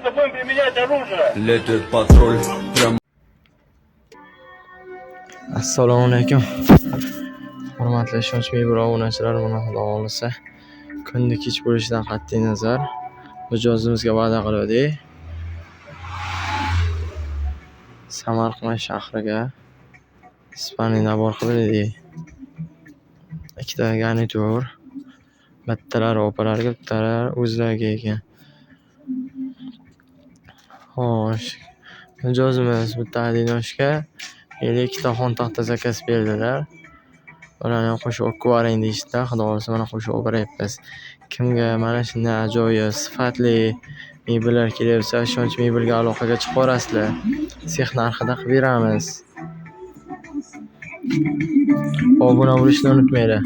Завтра будем применять оружие. Летит патруль прям. Assalomu alaykum. Hurmatli ishonch mebur obunachilar, mana xudo xolisa kunni kech bo'lishidan qat'iy nazar mijozimizga va'da qildik. Samarqand shahriga Ispaniya nabor qildik. Ikkita garnitur. Bittalari opalarga, bittalari o'zlariga ekan. Xo'sh, mijozimiz bitta adinoshga 52 ta xontaxta zakaz berdilar. Ularni qo'shib olib ko'ring deyishdi. Xudo xolisa mana qo'shib olib beryapmiz. Kimga mana shunday ajoyib sifatli mebellar kelyapsa, ishonch mebelga aloqaga chiqib borasizlar. Sex narxida qilib beramiz. Obuna bo'lishni unutmanglar.